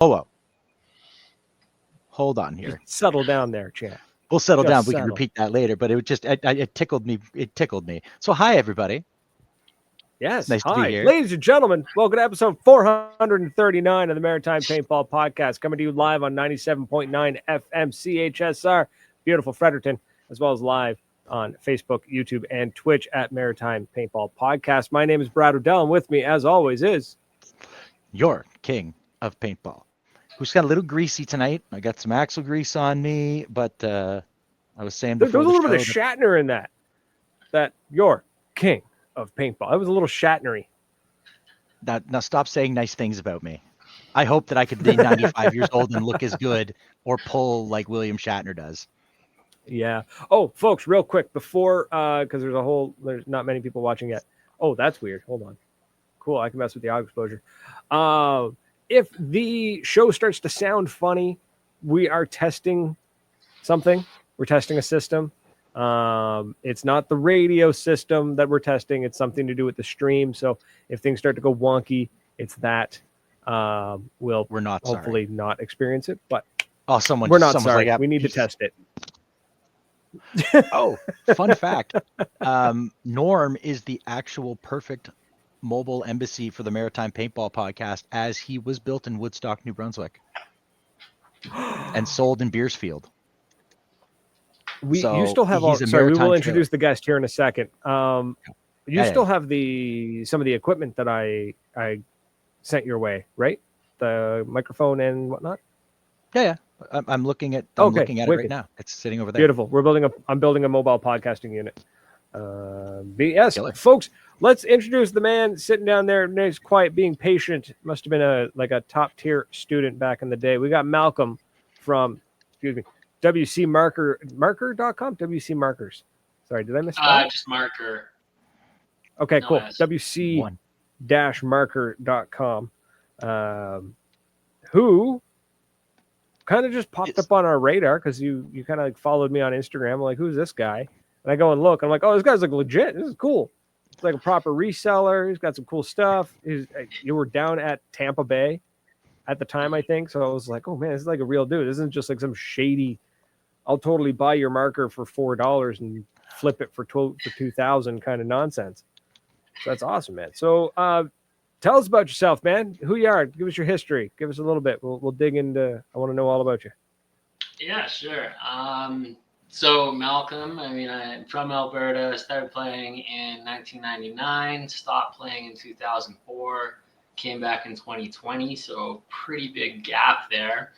Oh, hold on here. Just settle down there, champ. We'll settle Just down. We settle. can repeat that later, but it tickled me. It tickled me. So hi, everybody. Yes. It's nice Hi, to be here. ladies and gentlemen. Welcome to episode 439 of the Maritime Paintball Podcast, coming to you live on 97.9 FM CHSR, beautiful Fredericton, as well as live on Facebook, YouTube, and Twitch at Maritime Paintball Podcast. My name is Brad O'Dell, and with me, as always, is your king of paintball, who's got a little greasy tonight. I got some axle grease on me, but I was saying there before was a little the bit of show Shatner in that. That your king of paintball. It was a little Shatnery. Now stop saying nice things about me. I hope that I could be 95 years old and look as good or pull like William Shatner does. Yeah. Oh, folks, real quick before, because there's not many people watching yet. Oh, that's weird. Hold on. Cool. I can mess with the audio exposure. If the show starts to sound funny, we are testing something. We're testing a system. It's not the radio system that we're testing. It's something to do with the stream. So if things start to go wonky, it's that. We're not hopefully sorry. not experience it, but we're not sorry. Like, we need to test it. Oh, fun fact. Norm is the actual perfect mobile embassy for the Maritime Paintball Podcast, as he was built in Woodstock, New Brunswick and sold in Beersfield. You still have we will introduce the guest here in a second. You still have some of the equipment that I sent your way, right? The microphone and whatnot. Yeah. I'm looking at it right now. It's sitting over there. Beautiful. I'm building a mobile podcasting unit. Yes, folks, let's introduce the man sitting down there, nice, quiet, being patient. Must have been a top tier student back in the day. We got Malcome from, WCmarker.com? WC Markers. Sorry, did I miss that? Just Marker. Okay, cool. WC-marker.com. Who kind of just popped up on our radar because you kind of like followed me on Instagram. I'm like, who's this guy? And I go and look. I'm like, oh, this guy's like legit. This is cool. It's like a proper reseller. He's got some cool stuff. You were down at Tampa Bay at the time, I think. So I was like, oh man, this is like a real dude. This isn't just like some shady, I'll totally buy your marker for $4 and flip it for $2,000 kind of nonsense. So that's awesome, man. So tell us about yourself, man. Who you are. Give us your history. Give us a little bit. We'll dig into. I want to know all about you. Yeah, sure. So Malcome, I'm from Alberta. Started playing in 1999. Stopped playing in 2004. Came back in 2020. So pretty big gap there.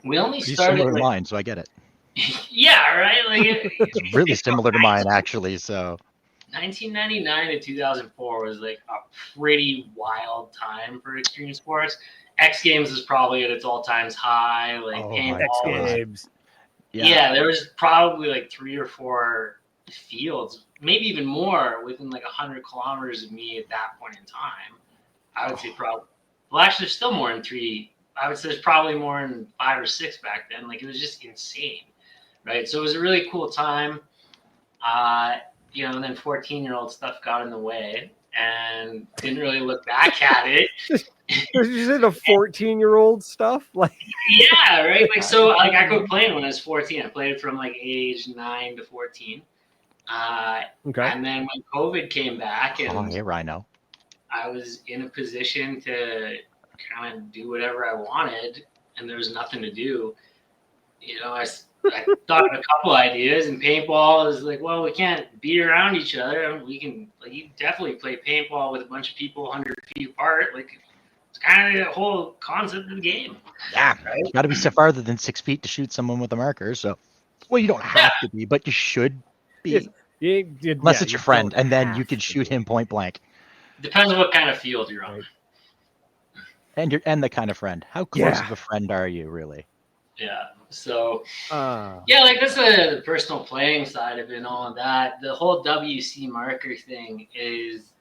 We only started similar to mine, so I get it. Yeah, right. Like it's really similar to mine, actually. So 1999 to 2004 was like a pretty wild time for extreme sports. X Games is probably at its all times high. Like paintball. X Games. Yeah, there was probably like 3 or 4 fields, maybe even more, within like 100 kilometers of me at that point in time. I would say probably. Well, actually, there's still more than 3. I would say there's probably more than 5 or 6 back then. Like it was just insane, right? So it was a really cool time. And then 14-year-old stuff got in the way and didn't really look back at it. Did you say the 14-year-old stuff? Like, yeah, right. Like, so like I quit playing when I was 14. I played from like age 9 to 14. Okay. And then when COVID came back, and here I know, I was in a position to kind of do whatever I wanted, and there was nothing to do. I thought of a couple ideas, and paintball is like, well, we can't be around each other. We can, like, you definitely play paintball with a bunch of people 100 feet apart. Like, it's kind of the whole concept of the game. Yeah, right? You got to be so farther than 6 feet to shoot someone with a marker. So, well, you don't have to be, but you should be. Unless it's your friend, and then you can shoot him point blank. Depends on what kind of field you're on. And the kind of friend. How close of a friend are you, really? Yeah. So, like that's the personal playing side of it and all of that. The whole WC marker thing is,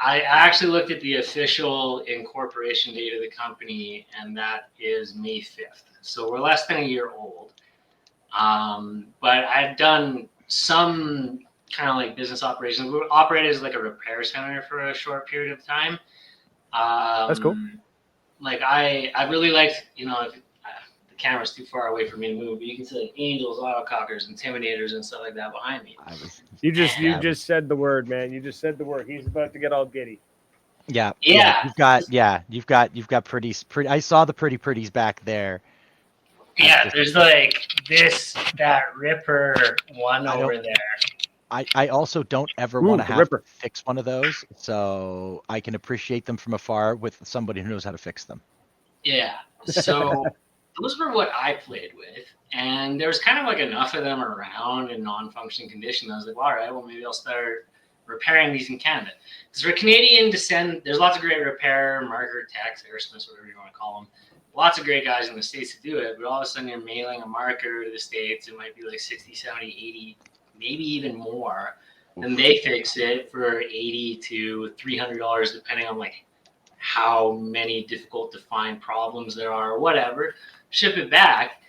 I actually looked at the official incorporation date of the company, and that is May 5th. So we're less than a year old. But I've done some kind of like business operations. We operated as like a repair center for a short period of time. That's cool. Like I really liked, you know, if the camera's too far away for me to move, but you can see like angels, autocockers, intimidators, and stuff like that behind me. You just said the word, man. You just said the word. He's about to get all giddy. Yeah. Yeah. You've got pretty. I saw the pretties back there. Yeah, there's like that Ripper one over there. I also don't ever want to have to fix one of those, so I can appreciate them from afar with somebody who knows how to fix them. Yeah, so those were what I played with, and there was kind of like enough of them around in non-functioning condition. I was like, well, all right, well, maybe I'll start repairing these in Canada. Because for Canadian descent, there's lots of great repair, marker techs, airsmiths, whatever you want to call them. Lots of great guys in the States to do it, but all of a sudden you're mailing a marker to the States. It might be like 60, 70, 80, maybe even more. And they fix it for $80 to $300, depending on like how many difficult to find problems there are or whatever. Ship it back.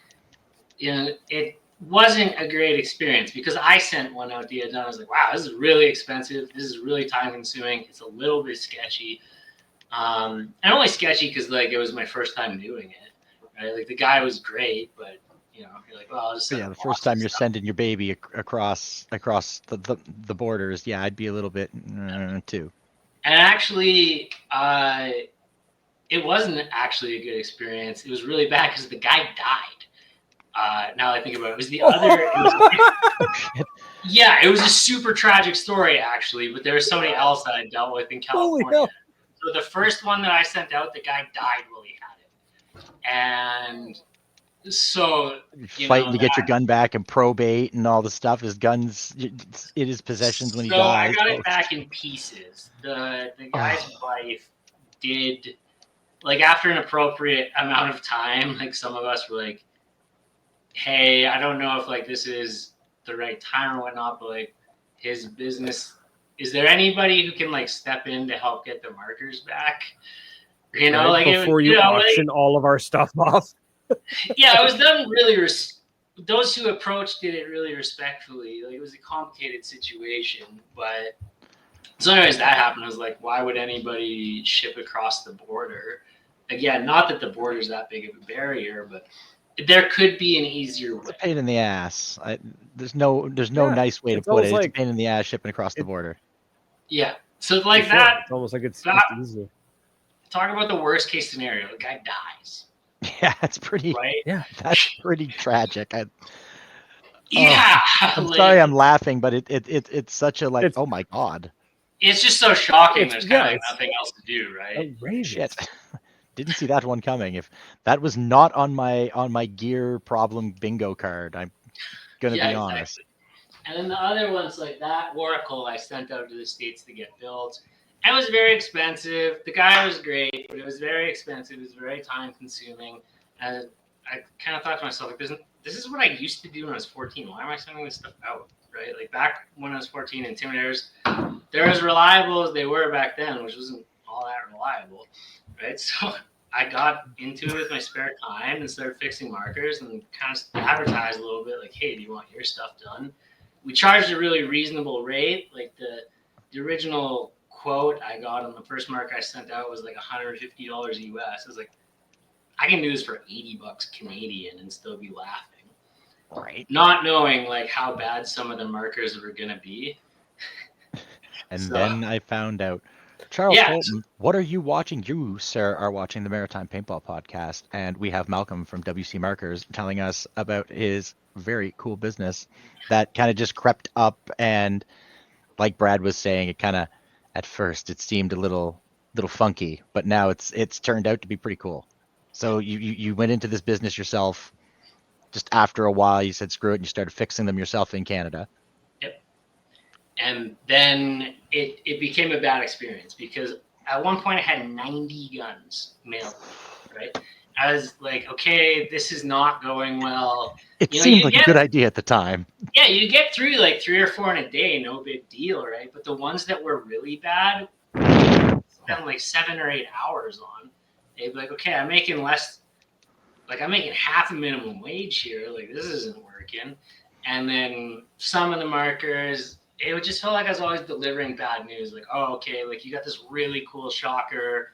You know, it wasn't a great experience because I sent one out to get done. I was like, wow, this is really expensive. This is really time consuming. It's a little bit sketchy. And only sketchy because like it was my first time doing it, right? Like the guy was great, but you know, you're like, well, I'll just the first time you're sending your baby across the borders, yeah, I'd be a little bit too. And actually, it wasn't actually a good experience. It was really bad because the guy died. Now that I think about it, it was the other. Yeah, it was a super tragic story actually, but there was somebody else that I dealt with in California. So the first one that I sent out, the guy died while he had it. And so fighting to get your gun back and probate and all the stuff. His guns in his possessions when he dies. So I got it back in pieces. The guy's wife did, like after an appropriate amount of time, like some of us were like, hey, I don't know if like this is the right time or whatnot, but like his business, is there anybody who can like step in to help get the markers back? You know, right, like before you auction all of our stuff off. Yeah, it was done really. Those who approached did it really respectfully. Like it was a complicated situation, but so anyways, that happened. I was like, why would anybody ship across the border? Again, not that the border is that big of a barrier, but there could be an easier way. It's a pain in the ass. There's no nice way to put it. It's a pain in the ass shipping across the border. Yeah. So like that. It's almost like it's easy. Talk about the worst case scenario. The guy dies. Yeah, it's pretty. Right? Yeah, that's pretty tragic. I'm sorry, I'm laughing, but it's such a like. Oh my god. It's just so shocking. There's kind of like nothing else to do, right? Shit. Didn't see that one coming. If that was not on my gear problem bingo card, I'm gonna be honest. And then the other ones like that Oracle I sent out to the States to get built. It was very expensive. The guy was great, but it was very expensive. It was very time consuming. And I kind of thought to myself, like, this is what I used to do when I was 14. Why am I sending this stuff out? Right? Like back when I was 14, intimidators, they're as reliable as they were back then, which wasn't all that reliable. Right? So I got into it with my spare time and started fixing markers and kind of advertised a little bit like, hey, do you want your stuff done? We charged a really reasonable rate. Like the original quote I got on the first marker I sent out was like $150 US. I was like, I can do this for $80 Canadian and still be laughing. Right. Not knowing like how bad some of the markers were going to be. And then I found out. Charles Holton, what are you watching? You, sir, are watching the Maritime Paintball Podcast, and we have Malcome from WC Markers telling us about his very cool business that kind of just crept up, and like Brad was saying, it kind of at first it seemed a little funky, but now it's turned out to be pretty cool. So you went into this business yourself. Just after a while, you said screw it, and you started fixing them yourself in Canada. Yep. And then it became a bad experience because at one point I had 90 guns mailed, right? I was like, okay, this is not going well. It seemed like a good idea at the time. Yeah, you get through like 3 or 4 in a day, no big deal, right? But the ones that were really bad, spend like 7 or 8 hours on. They'd be like, okay, I'm making less. Like I'm making half a minimum wage here. Like this isn't working. And then some of the markers, it would just feel like I was always delivering bad news. Like, oh, okay, like you got this really cool shocker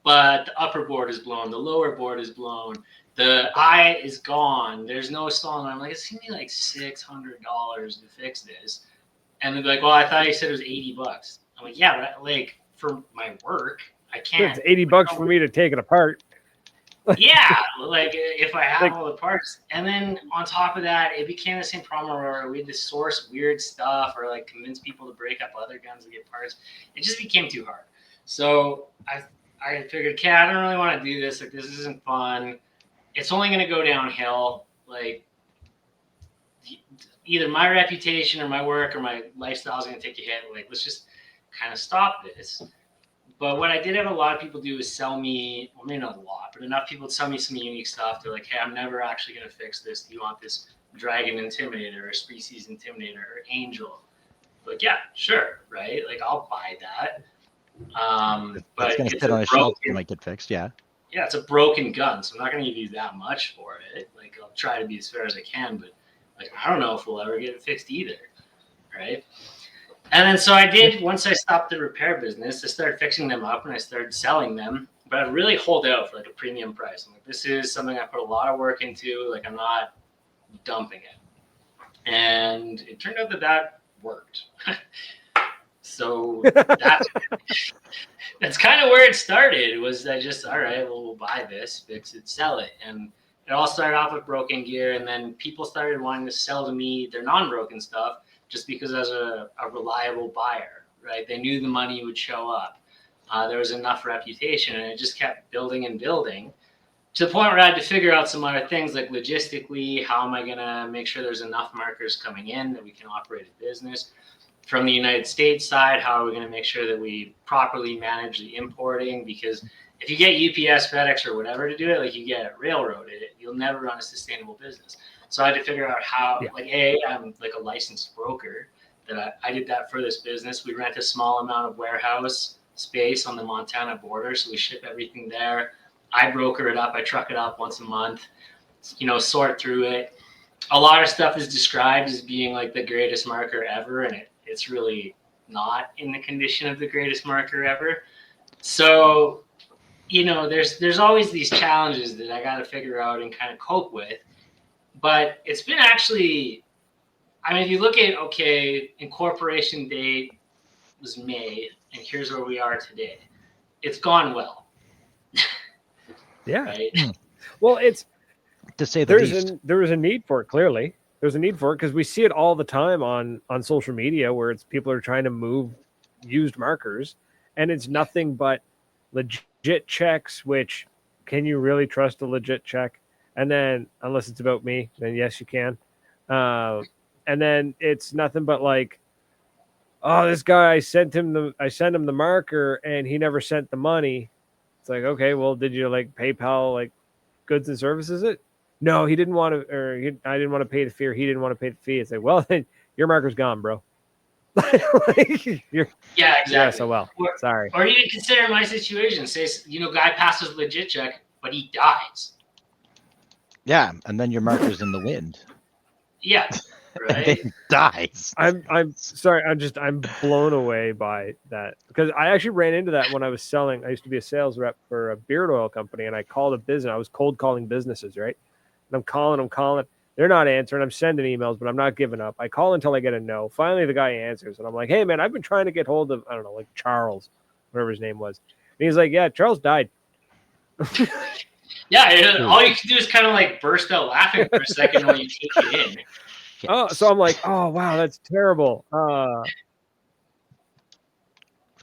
but the upper board is blown, the lower board is blown, the eye is gone, there's no install. And I'm like, it's gonna be like $600 to fix this. And they're like, well, I thought you said it was $80. I'm like, yeah, but like for my work, I can't. It's $80 for me to take it apart. Yeah, like if I have all the parts. And then on top of that, it became the same problem where we had to source weird stuff or like convince people to break up other guns to get parts. It just became too hard. So I figured, okay, I don't really want to do this. Like, this isn't fun. It's only going to go downhill. Like, either my reputation or my work or my lifestyle is going to take a hit. Like, let's just kind of stop this. But what I did have a lot of people do is sell me, well, maybe not a lot, but enough people sell me some unique stuff. They're like, hey, I'm never actually going to fix this. Do you want this Dragon Intimidator or Species Intimidator or Angel? Like, yeah, sure, right? Like, I'll buy that. But it's going to sit on a shelf and might get fixed, yeah. Yeah, it's a broken gun, so I'm not going to give you that much for it. Like, I'll try to be as fair as I can, but like, I don't know if we'll ever get it fixed either, right? And then so I did, once I stopped the repair business, I started fixing them up and I started selling them, but I really hold out for like a premium price. I'm like, this is something I put a lot of work into, like I'm not dumping it. And it turned out that worked. So that's kind of where it started, was I just, all right, well, we'll buy this, fix it, sell it. And it all started off with broken gear, and then people started wanting to sell to me their non-broken stuff, just because I was a reliable buyer, right? They knew the money would show up. There was enough reputation, and it just kept building and building to the point where I had to figure out some other things, like logistically, how am I going to make sure there's enough markers coming in that we can operate a business? From the United States side, how are we going to make sure that we properly manage the importing? Because if you get UPS, FedEx, or whatever to do it, like you get railroaded, you'll never run a sustainable business. So I had to figure out how, like, I'm like a licensed broker, that I did that for this business. We rent a small amount of warehouse space on the Montana border, so we ship everything there. I broker it up. I truck it up once a month, sort through it. A lot of stuff is described as being like the greatest marker ever, and it's really not in the condition of the greatest marker ever. So, there's always these challenges that I got to figure out and kind of cope with. But it's been actually, if you look at, incorporation date was May, and here's where we are today. It's gone well. Yeah. Right? Well, it's, to say the least. There is a need for it, clearly. There's a need for it because we see it all the time on social media where it's people are trying to move used markers, and it's nothing but legit checks, which, can you really trust a legit check? And then, unless it's about me, then yes, you can. And then it's nothing but like, oh, this guy, I sent him the marker and he never sent the money. It's like, okay, well, did you like PayPal like goods and services it? No, he didn't want to, I didn't want to pay the fee, or he didn't want to pay the fee. It's like, well, then your marker's gone, bro. Yeah, exactly. Yeah, so well, sorry. Or you consider my situation. Say, guy passes legit check, but he dies. Yeah, and then your marker's in the wind. Yeah, right. And then dies. I'm sorry. I'm blown away by that, because I actually ran into that when I was selling. I used to be a sales rep for a beard oil company, and I called a business. I was cold calling businesses, right? And I'm calling. They're not answering. I'm sending emails, but I'm not giving up. I call until I get a no. Finally, the guy answers, and I'm like, "Hey, man, I've been trying to get hold of, I don't know, like Charles, whatever his name was." And he's like, "Yeah, Charles died." Yeah, all you can do is kind of like burst out laughing for a second while you take it in. Oh, so I'm like, oh wow, that's terrible. Do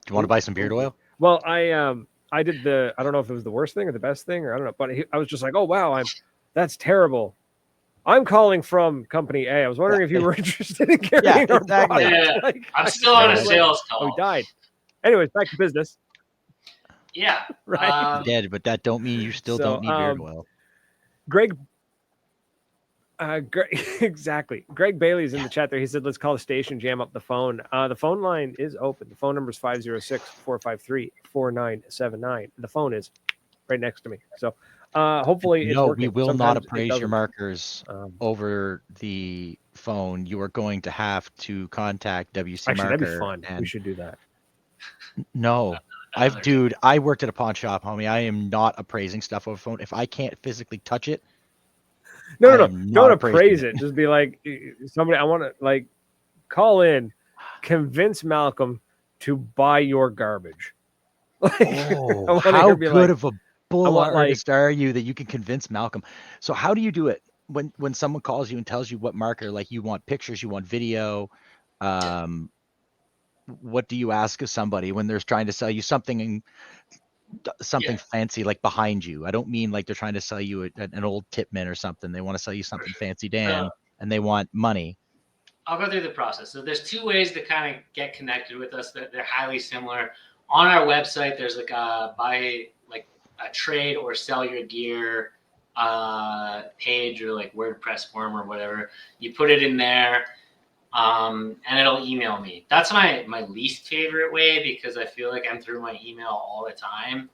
you want to buy some beard oil? Well, I did I don't know if it was the worst thing or the best thing, or I don't know, but I was just like, oh wow, that's terrible. I'm calling from company A. I was wondering if you were interested in carrying our product. Yeah. Like, I'm still on a sales call. Oh, he died. Anyways, back to business. Yeah. Right. Dead, but that don't mean you still don't need beard oil. Greg, exactly. Greg Bailey's in the chat there. He said, let's call the station, jam up the phone. The phone line is open. The phone number is 506-453-4979. The phone is right next to me. So hopefully it's working. We will Sometimes not appraise your markers over the phone. You are going to have to contact WC actually, Marker. that'd be fun. We should do that. No, Dude, I worked at a pawn shop, homie. I am not appraising stuff over phone. If I can't physically touch it, No. am not Don't appraising appraise it. it. Just be like, somebody, I want to like call in, convince Malcolm to buy your garbage. Like, Oh, how good of a bull want, artist are you that you can convince Malcolm? So how do you do it when someone calls you and tells you what marker, like you want pictures, you want video? What do you ask of somebody when they're trying to sell you something fancy, like behind you? I don't mean like they're trying to sell you an old Tipman or something. They want to sell you something fancy, Dan, and they want money. I'll go through the process. So there's two ways to kind of get connected with us that they're highly similar. On our website, there's like a buy like a trade or sell your gear page or like WordPress form or whatever. You put it in there, and it'll email me. That's my least favorite way because I feel like I'm through my email all the time.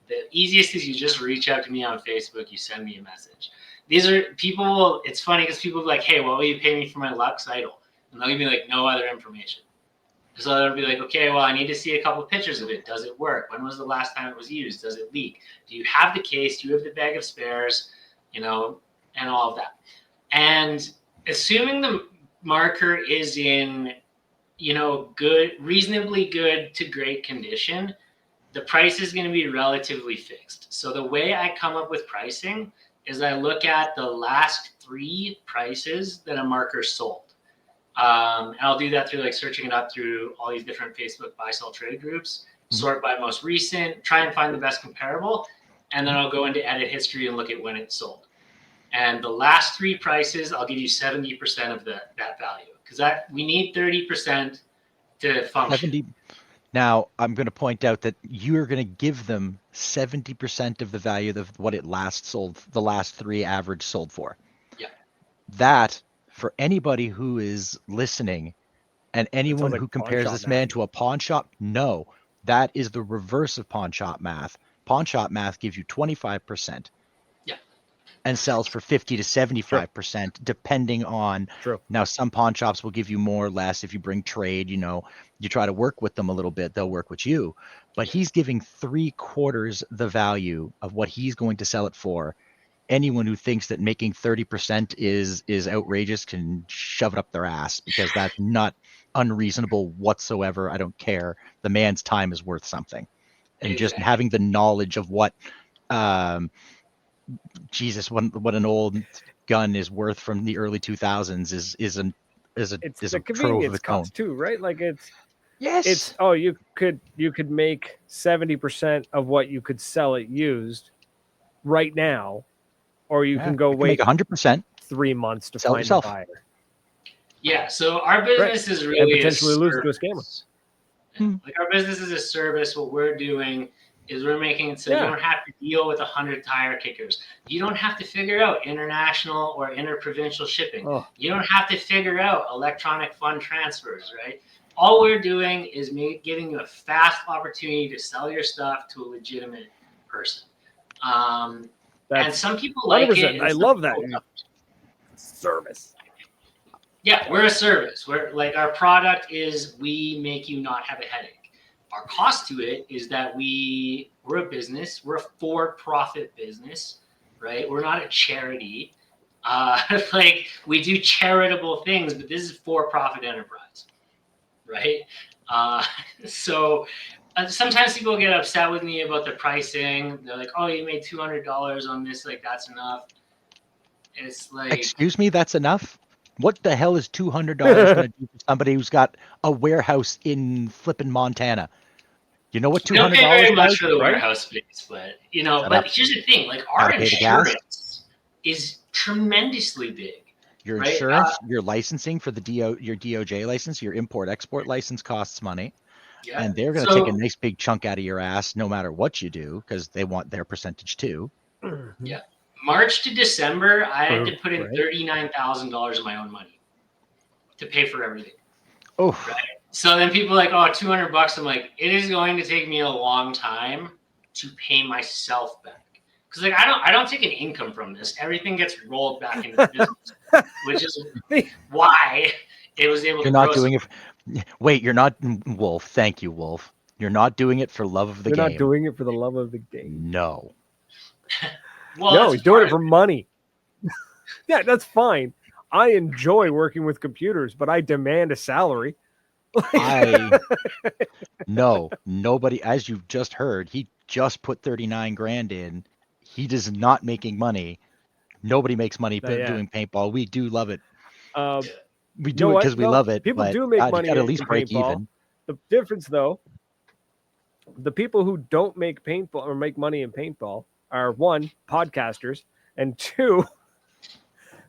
The easiest is you just reach out to me on Facebook. You send me a message. These are people. It's funny because people be like, "Hey, what will you pay me for my Lux Idol?" And they'll give me like no other information. So they'll be like, "Okay, well, I need to see a couple pictures of it. Does it work? When was the last time it was used? Does it leak? Do you have the case? Do you have the bag of spares? And all of that." And assuming the marker is in, good, reasonably good to great condition, the price is going to be relatively fixed. So the way I come up with pricing is I look at the last 3 prices that a marker sold. And I'll do that through like searching it up through all these different Facebook buy, sell, trade groups, sort by most recent, try and find the best comparable. And then I'll go into edit history and look at when it sold. And the last 3 prices, I'll give you 70% of that value because we need 30% to function. 70. Now, I'm going to point out that you're going to give them 70% of the value of what it last sold, the last 3 average sold for. Yeah. That, for anybody who is listening and anyone who compares this man to a pawn shop, no, that is the reverse of pawn shop math. Pawn shop math gives you 25%. And sells for 50 to 75%, depending on. True. Now, some pawn shops will give you more or less. If you bring trade, you try to work with them a little bit, they'll work with you. But he's giving 3/4 the value of what he's going to sell it for. Anyone who thinks that making 30% is outrageous can shove it up their ass because that's not unreasonable whatsoever. I don't care. The man's time is worth something. And just having the knowledge of what Jesus, what an old gun is worth from the early 2000s is a trove of its own too, right? Like yes. It's you could make 70% of what you could sell it used right now, or you can go wait 100%, 3 months to sell find yourself. a buyer. Yeah, so our business is really and potentially lose to a scammer. Like our business is a service. What we're doing is we're making it so you don't have to deal with 100 tire kickers. You don't have to figure out international or interprovincial shipping. You don't have to figure out electronic fund transfers, right? All we're doing is giving you a fast opportunity to sell your stuff to a legitimate person. And some people like 100%. it. I love that. Service. Yeah, we're a service. We're like our product is we make you not have a headache. Our cost to it is that we're a business. We're a for-profit business, right? We're not a charity. Like we do charitable things, but this is for-profit enterprise, right? So sometimes people get upset with me about the pricing. They're like, "Oh, you made $200 on this. Like that's enough." It's like, excuse me, that's enough? What the hell is $200 going to do for somebody who's got a warehouse in flippin' Montana? You know what $200 is? Don't pay very much for the warehouse space, but but here's the thing: like our insurance is tremendously big. Your insurance, your licensing for your DOJ license, your import-export license costs money, and they're going to take a nice big chunk out of your ass, no matter what you do, because they want their percentage too. Yeah. March to December, I had to put in $39,000 of my own money to pay for everything. Oh, right. So then people are like, "Oh, $200." I'm like, it is going to take me a long time to pay myself back because like I don't take an income from this. Everything gets rolled back into the business, which is why it was able. You're not doing it. Wait, you're not Wolf. Thank you, Wolf. You're not doing it for love of the You're game. not doing it for the love of the game. No. Well, No, that's he's doing part it for of money. Yeah, that's fine. I enjoy working with computers, but I demand a salary. No, nobody, as you just heard, he just put 39 grand in. He is not making money. Nobody makes money Yeah. doing paintball. We do love it. We You do know it what, because we though? love it. People but do make God, you money got to at in least break paintball. even. The difference, though, the people who don't make paintball or make money in paintball are, one, podcasters, and two,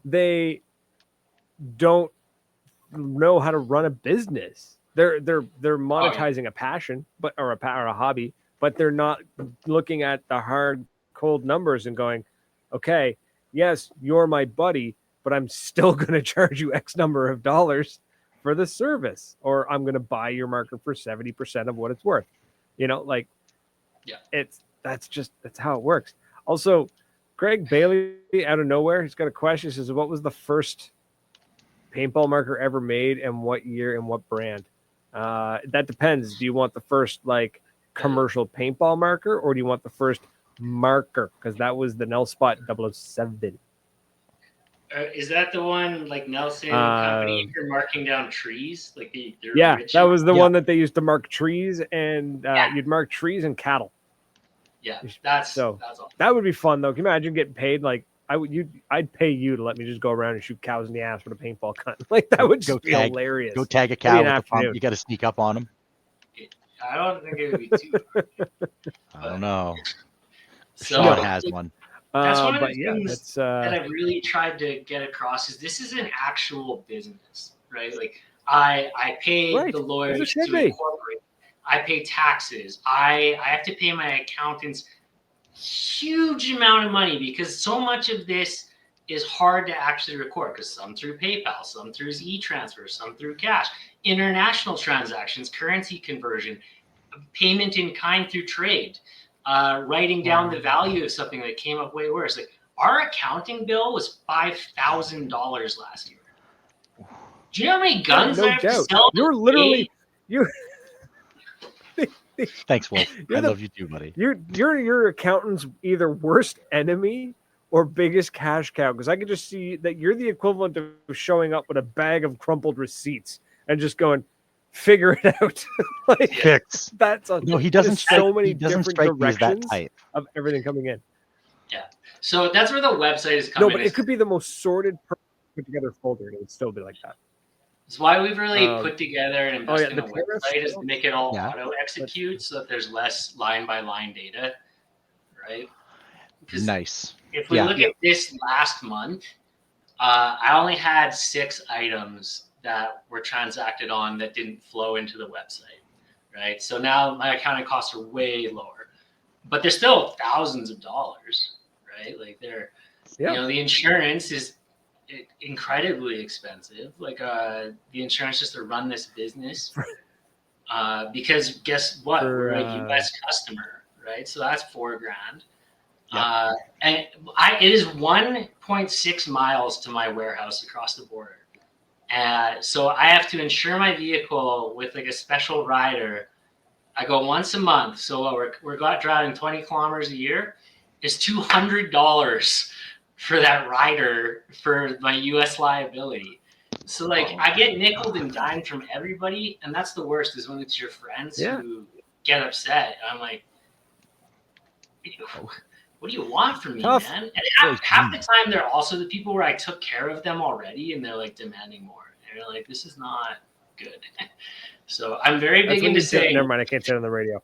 they don't know how to run a business. They're monetizing a passion, or a hobby, but they're not looking at the hard, cold numbers and going, okay, yes, you're my buddy, but I'm still going to charge you X number of dollars for the service, or I'm going to buy your marker for 70% of what it's worth. You know, like, that's how it works. Also, Greg Bailey, out of nowhere, he's got a question. He says, what was the first paintball marker ever made, and what year and what brand? That depends. Do you want the first like commercial paintball marker, or do you want the first marker? Because that was the Nelspot 007. Is that the one like Nelson company for marking down trees? Like yeah, that was the Yeah. one that they used to mark trees, and you'd mark trees and cattle. Yeah, that's awesome. That would be fun though. Can you imagine getting paid? Like I'd pay you to let me just go around and shoot cows in the ass with a paintball gun. Like that would just be hilarious. Go tag a cow with the pump. You got to sneak up on him. I don't think it would be too hard. I don't know. So Sean has one. That's one of the yeah, things that I've really tried to get across is this is an actual business, right? Like I pay the lawyers to incorporate. I pay taxes. I have to pay my accountants huge amount of money because so much of this is hard to actually record because some through PayPal, some through e-transfer, some through cash, international transactions, currency conversion, payment in kind through trade, writing down the value of something that came up way worse. Like our accounting bill was $5,000 last year. Do you know how many guns I have to sell? You're literally Thanks, Wolf. I love you too, buddy. You're your accountant's either worst enemy or biggest cash cow, because I can just see that you're the equivalent of showing up with a bag of crumpled receipts and just going, figure it out. Like, Fix. He doesn't strike, so many he doesn't different strike me as that directions type. of everything coming in. Yeah. So that's where the website is coming. No, but it could be the most sorted, put together folder, and it would still be like that. It's why we've really put together and invested in the website is to make it all auto execute so that there's less line by line data, right? Nice. If we look at this last month, I only had 6 items that were transacted on that didn't flow into the website, right? So now my accounting costs are way lower, but they're still thousands of dollars, right? Like they're, you know, the insurance is incredibly expensive. Like the insurance just to run this business, because guess what? We're a U.S. customer, right? So that's $4,000. And it is 1.6 miles to my warehouse across the border. So I have to insure my vehicle with like a special rider. I go once a month. So we're driving 20 kilometers a year. It's $200 for that rider for my U.S. liability. So like I get nickeled and dimed from everybody. And that's the worst is when it's your friends who get upset. I'm like, what do you want from me, man? And half the time, they're also the people where I took care of them already, and they're like demanding more. And they're like, "This is not good." So I'm very big into saying. Never mind, I can't say it on the radio.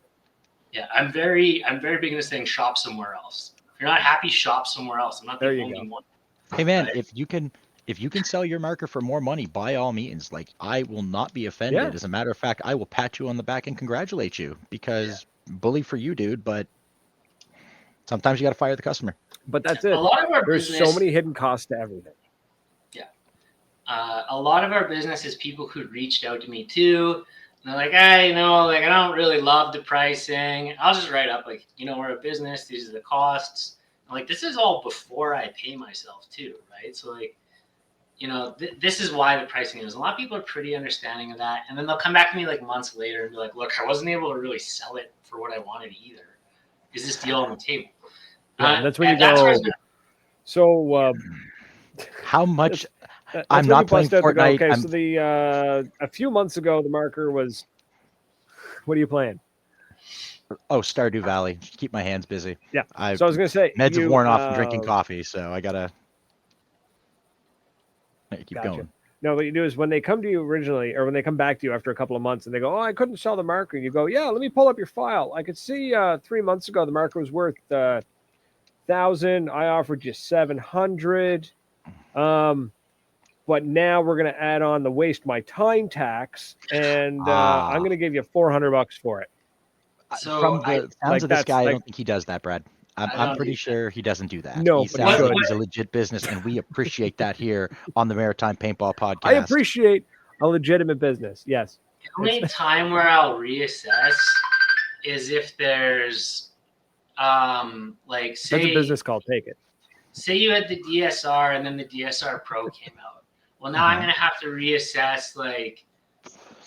Yeah, I'm very big into saying shop somewhere else. If you're not happy, shop somewhere else. I'm not the only one. Hey man, if you can sell your marker for more money, by all means. Like I will not be offended. Yeah. As a matter of fact, I will pat you on the back and congratulate you because bully for you, dude. But sometimes you got to fire the customer. But that's it. A lot of our There's so many hidden costs to everything. Yeah. A lot of our business is people who reached out to me too. And they're like, hey, I don't really love the pricing. I'll just write up like, we're a business. These are the costs. I'm like, this is all before I pay myself too, right? So like, this is why the pricing is. A lot of people are pretty understanding of that, and then they'll come back to me like months later and be like, "Look, I wasn't able to really sell it for what I wanted either. Is this deal on the table?" Yeah, that's when you go. So, how much? that's I'm when not you playing bust out the go, Fortnite. Okay, so the a few months ago, the marker was. What are you playing? Oh, Stardew Valley. Keep my hands busy. Yeah. So I was going to say meds have worn off from drinking coffee, so I gotta keep going. No, what you do is when they come to you originally, or when they come back to you after a couple of months, and they go, "Oh, I couldn't sell the marker," you go, "Yeah, let me pull up your file. I could see 3 months ago the marker was worth 1,000. I offered you 700. But now we're going to add on the waste my time tax, and I'm going to give you $400 for it." So from the sounds of this guy, I don't think he does that, Brad. I'm pretty sure he doesn't do that. No, he but sounds like he's a legit business, and we appreciate that here on the Maritime Paintball Podcast. I appreciate a legitimate business. Yes. The only time where I'll reassess is if there's like say that's a business call. Take it. Say you had the DSR and then the DSR Pro came out. Well, now I'm gonna have to reassess like.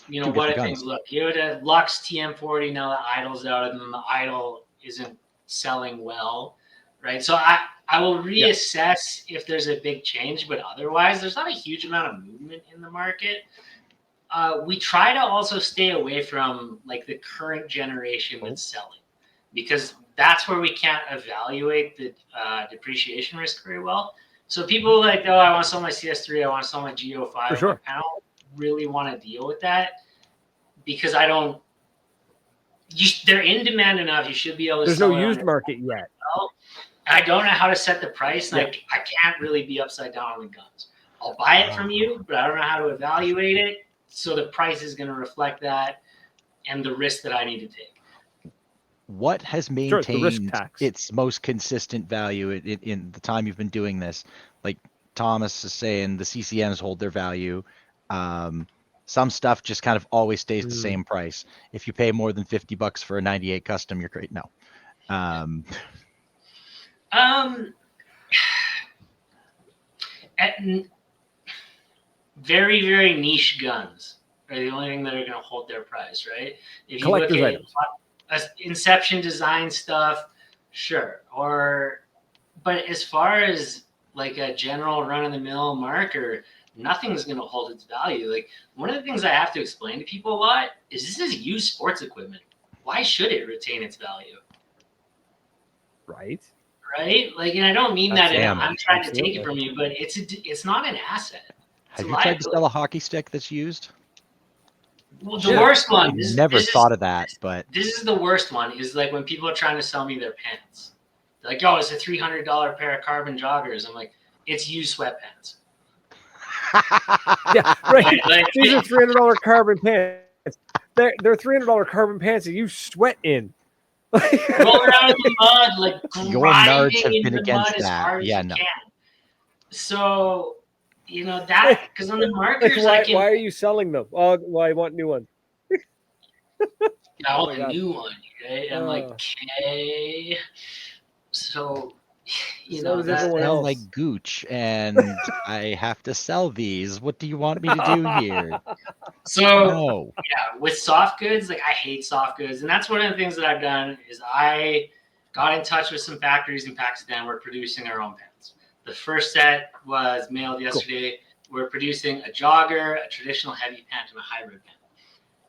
What if things look? You had a Lux TM40, now the Idol's out, and then the Idol isn't selling well, right? So I will reassess if there's a big change, but otherwise, there's not a huge amount of movement in the market. We try to also stay away from like the current generation that's selling, because that's where we can't evaluate the depreciation risk very well. So people are like, "Oh, I want to sell my CS3, I want to sell my GO5." For sure. I don't really want to deal with that because they're in demand enough. You should be able to There's sell no used market yet. I don't know how to set the price, and I can't really be upside down on the guns. I'll buy it from you, but I don't know how to evaluate it, so the price is going to reflect that and the risk that I need to take. What has maintained its most consistent value in the time you've been doing this? Like Thomas is saying, the CCNs hold their value. Some stuff just kind of always stays the same price. If you pay more than $50 for a 98 custom, you're great. No. Very, very niche guns are the only thing that are going to hold their price, right? If you Collector's look at items. Inception design stuff, sure. But as far as like a general run-of-the-mill marker, nothing's going to hold its value. Like, one of the things I have to explain to people a lot is this is used sports equipment. Why should it retain its value? Right. Like, and I don't mean that I'm trying to take it from you, but it's not an asset. Have you tried to sell a hockey stick that's used? Well, the worst one. Never thought of that, but this is the worst one. Is like when people are trying to sell me their pants. They're like, "Oh, it's a $300 pair of carbon joggers." I'm like, "It's used sweatpants." Yeah, right. Like, these are $300 carbon pants. They're $300 carbon pants that you sweat in. Roll around in the mud, like your nards have grinding been in the mud against as that. hard as Yeah, you no. can. So, that because on the markers, why are you selling them? Oh, well, I want new ones. I want a new one, right? I'm like, okay. So, they smell like gooch, and I have to sell these. What do you want me to do here? So, with soft goods, like I hate soft goods, and that's one of the things that I've done is I got in touch with some factories in Pakistan. We're producing our own pants. The first set was mailed yesterday. Cool. We're producing a jogger, a traditional heavy pant, and a hybrid pant.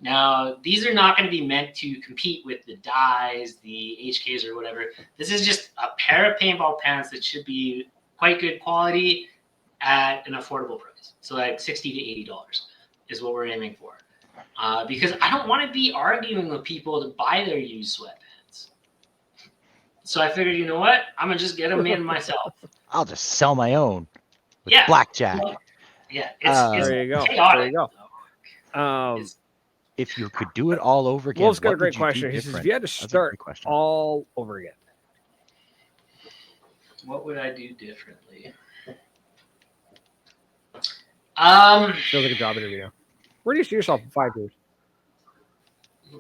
Now, these are not going to be meant to compete with the dyes, the HKs, or whatever. This is just a pair of paintball pants that should be quite good quality at an affordable price. So like $60 to $80 is what we're aiming for. Because I don't want to be arguing with people to buy their used sweatpants. So I figured, you know what? I'm going to just get them in myself. I'll just sell my own with blackjack. It's there you go. chaotic. There you go. If you could do it all over again, Wolf's got a great question. He says, if you had to start all over again, what would I do differently? Feels like a job interview now. Where do you see yourself in 5 years?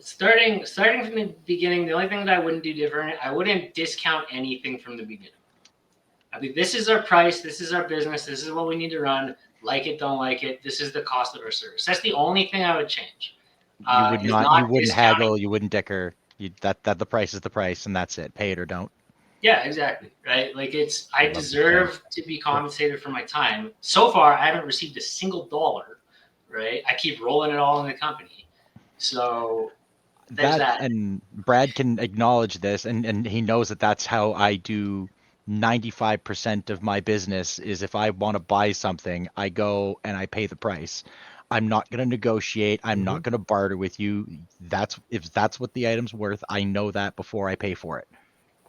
Starting from the beginning, the only thing that I wouldn't do different, I wouldn't discount anything from the beginning. I'd be, this is our price, this is our business, this is what we need to run. Like it, don't like it. This is the cost of our service. That's the only thing I would change. You would not. You wouldn't discounting. haggle. You wouldn't dicker. That the price is the price, and that's it. Pay it or don't. Yeah, exactly. Right. Like I deserve to be compensated for my time. So far, I haven't received a single dollar. Right. I keep rolling it all in the company. So there's that. And Brad can acknowledge this, and he knows that that's how I do 95% of my business. Is if I want to buy something, I go and I pay the price. I'm not going to negotiate. I'm not going to barter with you. If that's what the item's worth, I know that before I pay for it.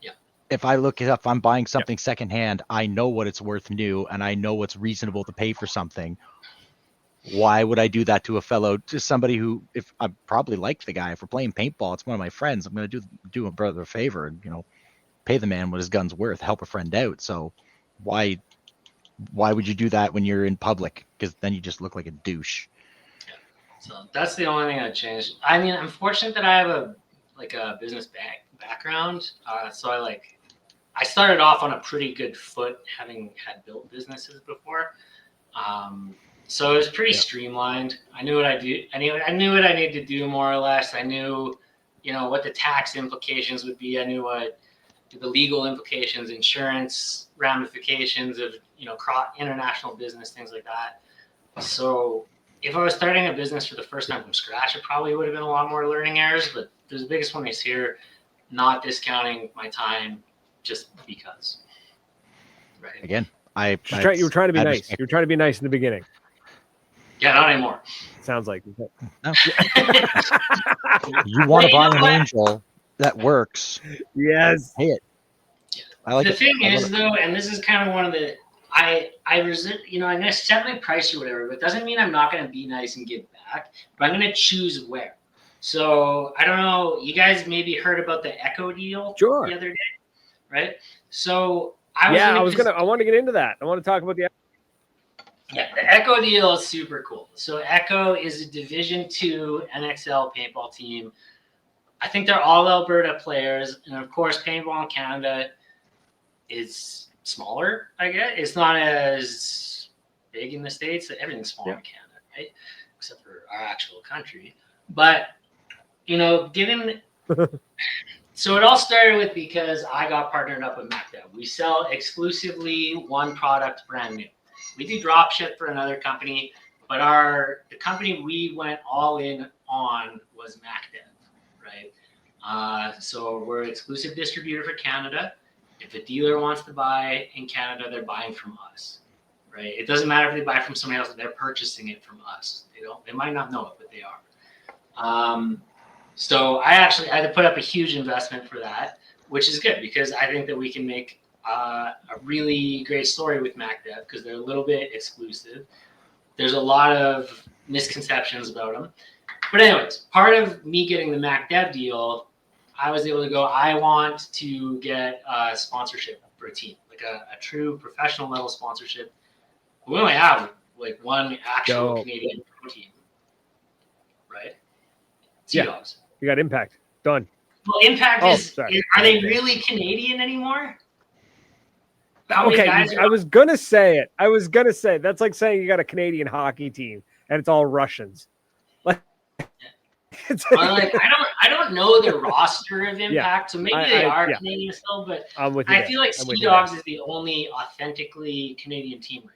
Yeah. If I'm buying something secondhand, I know what it's worth new, and I know what's reasonable to pay for something. Why would I do that to somebody who, if I probably like the guy, if we're playing paintball, it's one of my friends, I'm going to do a brother a favor and, pay the man what his gun's worth, help a friend out. So why would you do that when you're in public? Because then you just look like a douche. Yeah. So that's the only thing I'd change. I mean, I'm fortunate that I have a business background. So I started off on a pretty good foot, having had built businesses before. So it was pretty streamlined. I knew what I do. I knew what I needed to do, more or less. I knew, what the tax implications would be. I knew what the legal implications, insurance ramifications of, international business, things like that. So if I was starting a business for the first time from scratch, it probably would have been a lot more learning errors. But the biggest one is here, not discounting my time just because. Right. Again, you were trying to be nice. You were trying to be nice in the beginning. Yeah, not anymore. Sounds like. No. You want to buy an angel that works. Yes. Pay it. I like the it. thing is, though, and this is kind of one of the, I resent, I'm going to set my price or whatever, but it doesn't mean I'm not going to be nice and give back, but I'm going to choose where. So I don't know, you guys maybe heard about the Echo deal the other day, right? So I want to get into that. I want to talk about the Echo deal is super cool. So Echo is a Division II NXL paintball team. I think they're all Alberta players, and of course, paintball in Canada is smaller. I guess it's not as big in the States. Everything's smaller in Canada, right? Except for our actual country. But given so it all started with because I got partnered up with MacDev. We sell exclusively one product, brand new. We do drop ship for another company, but the company we went all in on was MacDev, right? So we're an exclusive distributor for Canada. If a dealer wants to buy in Canada, they're buying from us, right? It doesn't matter if they buy from somebody else; they're purchasing it from us. They might not know it, but they are. So I actually had to put up a huge investment for that, which is good because I think that we can make a really great story with MacDev because they're a little bit exclusive. There's a lot of misconceptions about them. But anyways, part of me getting the MacDev deal, I was able to go, I want to get a sponsorship for a team, like a true professional level sponsorship. We only have one actual Canadian pro team, right? Sea-Dogs. You got Impact. Done. Well, Impact are they really Canadian anymore? Okay, I was going to say it. That's like saying you got a Canadian hockey team and it's all Russians. I don't know the roster of Impact, so maybe they are Canadian still, but I feel like Sea-Dogs is the only authentically Canadian team right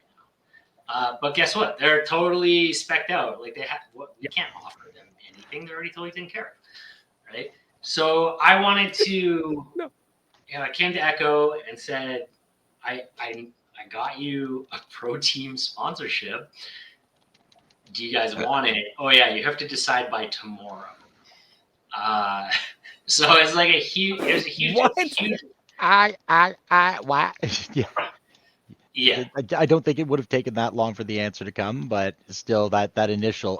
now. But guess what? They're totally specced out. Like we can't offer them anything. They're already totally taken care of, right? So I wanted to. I came to Echo and said, I got you a pro team sponsorship. Do you guys want it? Oh yeah, you have to decide by tomorrow. So it's like a huge. It was a huge. What? Huge, What? Yeah. I don't think it would have taken that long for the answer to come, but still, that initial.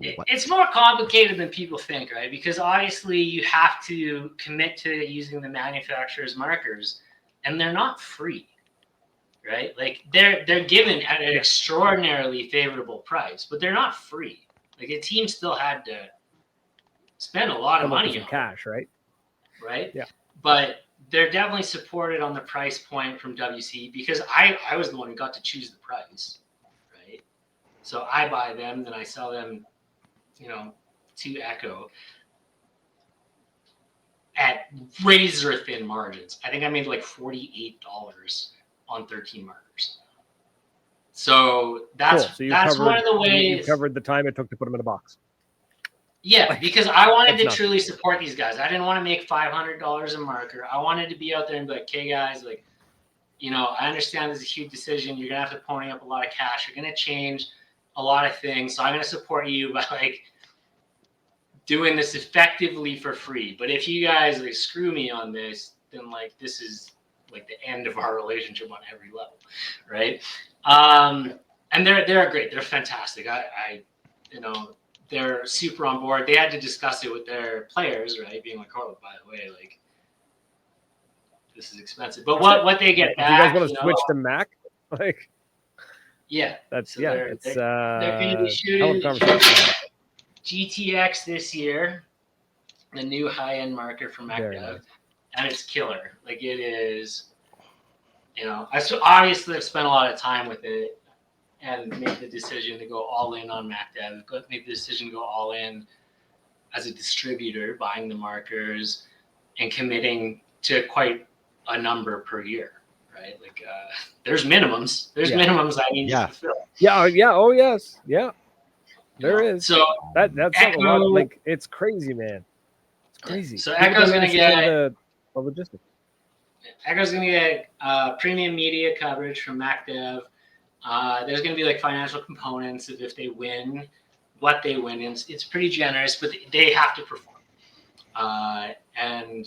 It's more complicated than people think, right? Because obviously you have to commit to using the manufacturer's markers, and they're not free. Right? Like they're given at an extraordinarily favorable price, but they're not free. Like a team still had to spend a lot of money on cash, right? Right? Yeah. But they're definitely supported on the price point from WC because I was the one who got to choose the price, right? So I buy them, then I sell them, to Echo at razor thin margins. I think I made like $48 on 13 markers. So that's cool. So that's one of the ways. You covered the time it took to put them in a box. Yeah, because I wanted to truly support these guys. I didn't want to make $500 a marker. I wanted to be out there and be like, "Okay, guys, like, I understand this is a huge decision. You're gonna have to pony up a lot of cash. You're gonna change a lot of things. So I'm gonna support you by like doing this effectively for free. But if you guys like screw me on this, then like this is like the end of our relationship on every level, right?" And they're great. They're fantastic. They're super on board. They had to discuss it with their players, right? Being like, "Oh, by the way, like this is expensive." But what they get back, if you guys want to switch to Mac, like that's so they're going to be shooting GTX this year, the new high-end marker from MacDev, and it's killer. Like it is, I've spent a lot of time with it and made the decision to go all in on MacDev. Made the decision to go all in as a distributor, buying the markers and committing to quite a number per year, right? Like there's minimums. There's minimums I need to fulfill. Yeah. Oh yes. Yeah. There is. So that's Echo, a lot. Like it's crazy, man. It's crazy. So Echo's going to get the logistics. Echo's going to get premium media coverage from MacDev. There's going to be like financial components of if they win, what they win. It's pretty generous, but they have to perform. And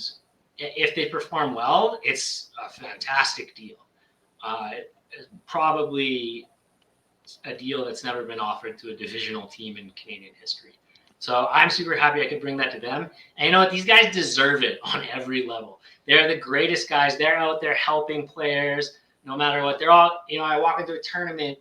if they perform well, it's a fantastic deal. Probably a deal that's never been offered to a divisional team in Canadian history. So I'm super happy I could bring that to them. And you know what? These guys deserve it on every level. They're the greatest guys. They're out there helping players no matter what. They're all, I walk into a tournament,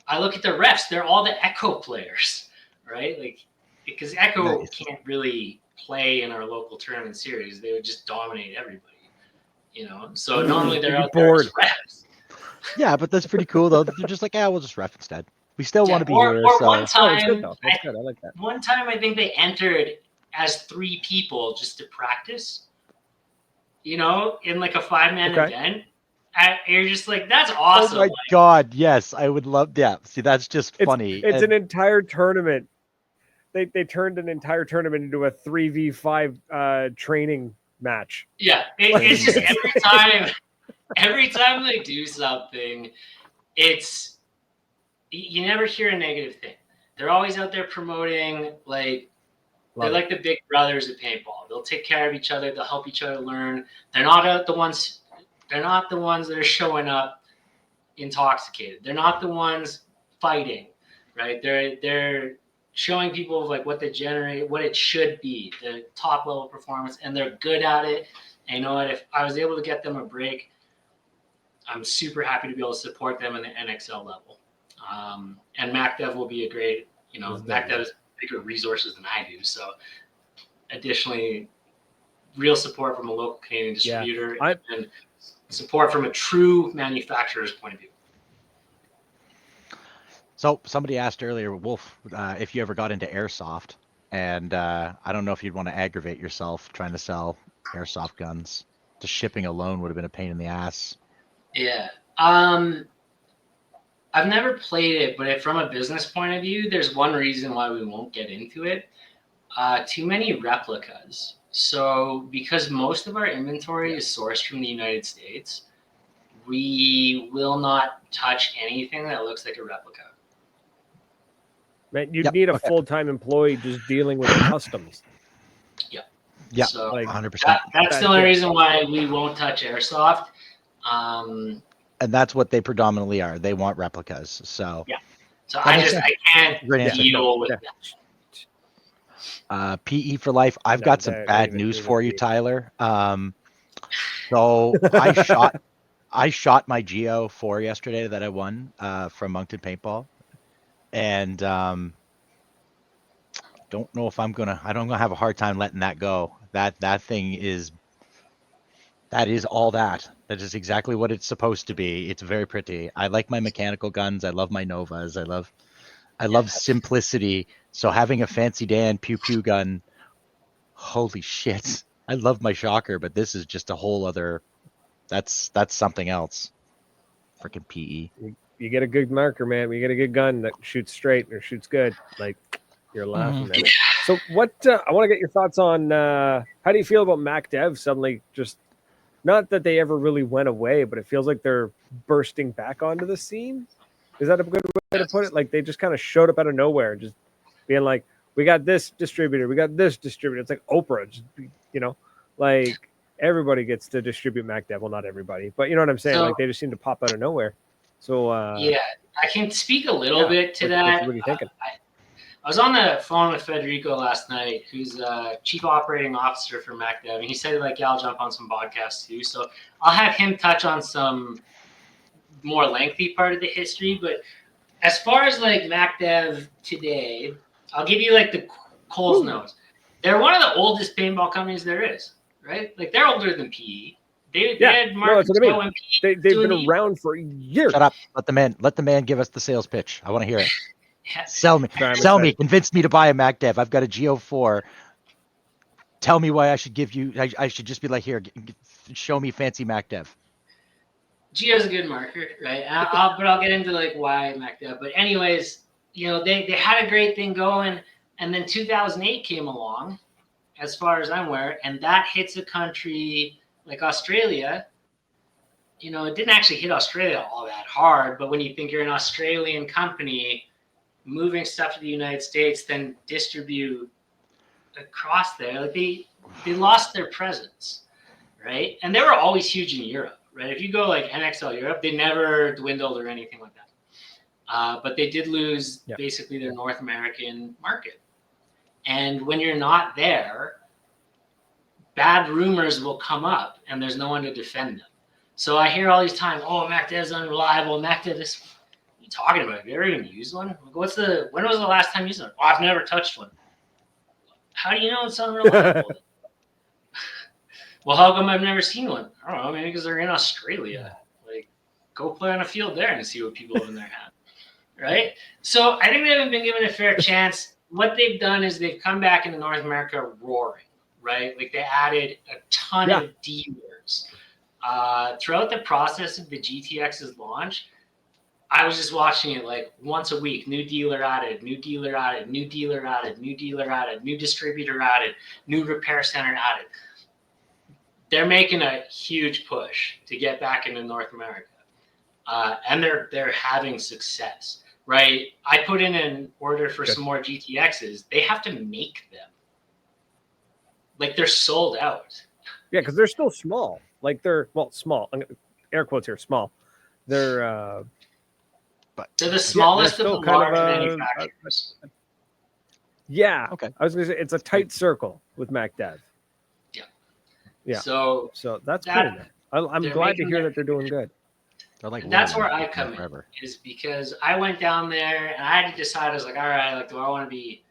I look at the refs. They're all the Echo players, right? Like, because Echo can't really play in our local tournament series. They would just dominate everybody, So normally they're out there as refs. Yeah, but that's pretty cool though. They're just like, we'll just ref instead. We still want to be here. Or so. one time, that's good though. That's good. I like that. One time, I think they entered as 3 people just to practice. In like a 5-man event. And you're just like, that's awesome. Oh my God, yes, I would love that. See, that's just funny. It's an entire tournament. They turned an entire tournament into a 3v5 training match. Yeah, it's just every time they do something, you never hear a negative thing. They're always out there promoting, like, they're like the big brothers of paintball. They'll take care of each other. They'll help each other learn. They're not the ones that are showing up intoxicated. They're not the ones fighting, right? They're showing people like what they generate, what it should be, the top level performance, and they're good at it. And you know what? If I was able to get them a break, I'm super happy to be able to support them in the NXL level. And MacDev will be a great, MacDev has bigger resources than I do. So additionally, real support from a local Canadian distributor and support from a true manufacturer's point of view. So somebody asked earlier, Wolf, if you ever got into airsoft, and I don't know if you'd want to aggravate yourself trying to sell airsoft guns. The shipping alone would have been a pain in the ass. Yeah. I've never played it, but from a business point of view, there's one reason why we won't get into it. Too many replicas. So because most of our inventory is sourced from the United States, we will not touch anything that looks like a replica. Man, you'd need a full-time employee just dealing with customs. Yeah, so 100%. That's the only reason why we won't touch airsoft. And that's what they predominantly are. They want replicas. So So I can't deal with that. PE for life. I've got some bad news for you, Tyler. So I shot my Geo 4 yesterday that I won from Moncton Paintball, and don't know if I'm gonna have a hard time letting that go. That thing is That is all that. That is exactly what it's supposed to be. It's very pretty. I like my mechanical guns. I love my Novas. I love simplicity. So having a fancy Dan pew pew gun, holy shit. I love my shocker, but this is just a whole other. That's something else. Freaking PE. You get a good marker, man. You get a good gun that shoots straight or shoots good. Like, you're laughing, man. So what? I want to get your thoughts on how do you feel about MacDev suddenly just not that they ever really went away, but it feels like they're bursting back onto the scene. Is that a good way to put it? Like they just kind of showed up out of nowhere, just being like, "We got this distributor, we got this distributor." It's like Oprah, just, like everybody gets to distribute MacDev. Well, not everybody, but you know what I'm saying. So, like they just seem to pop out of nowhere. So yeah, I can speak a little bit to that. What are you thinking? I was on the phone with Federico last night, who's chief operating officer for MacDev, and he said, like, yeah, I'll jump on some podcasts too. So I'll have him touch on some more lengthy part of the history. But as far as like MacDev today, I'll give you like the Cole's Nose. They're one of the oldest paintball companies there is, right? Like they're older than PE. They had markets going PE. They've been around for years. Shut up. Let the man give us the sales pitch. I want to hear it. Yeah. Sell me. Sell me. Convince me to buy a MacDev. I've got a Geo4. Tell me why I should give you. I should just be like, here, show me fancy MacDev. Geo's a good marker, right? I'll get into like why MacDev. But anyways, they had a great thing going, and then 2008 came along, as far as I'm aware, and that hits a country like Australia. It didn't actually hit Australia all that hard, but when you think you're an Australian company moving stuff to the United States, then distribute across there, like they lost their presence, right? And they were always huge in Europe, right? If you go like NXL Europe, they never dwindled or anything like that. But they did lose basically their North American market. And when you're not there, bad rumors will come up and there's no one to defend them. So I hear all these times, oh, MacDev's unreliable, MacDev this. What are you talking about? Have you ever even used one? When was the last time you used one? Oh, I've never touched one. How do you know it's unreliable? Well, how come I've never seen one? I don't know, maybe because they're in Australia. Like, go play on a field there and see what people have in their hand. Right? So I think they haven't been given a fair chance. What they've done is they've come back into North America roaring, right? Like they added a ton of dealers. Throughout the process of the GTX's launch, I was just watching it like once a week. New dealer added, new dealer added, new dealer added, new dealer added, new distributor added, new repair center added. They're making a huge push to get back into North America. And they're having success, right? I put in an order for some more GTXs. They have to make them. Like they're sold out. Yeah, because they're still small. Like they're small. Air quotes here, small. They're they're the smallest of the large manufacturers. Yeah. Okay. I was gonna say it's a tight circle with MacDev. Yeah. So that's cool, man. I'm glad to hear that they're doing good. Like that's where I come in, is because I went down there and I had to decide. I was like, all right, like, do I want to be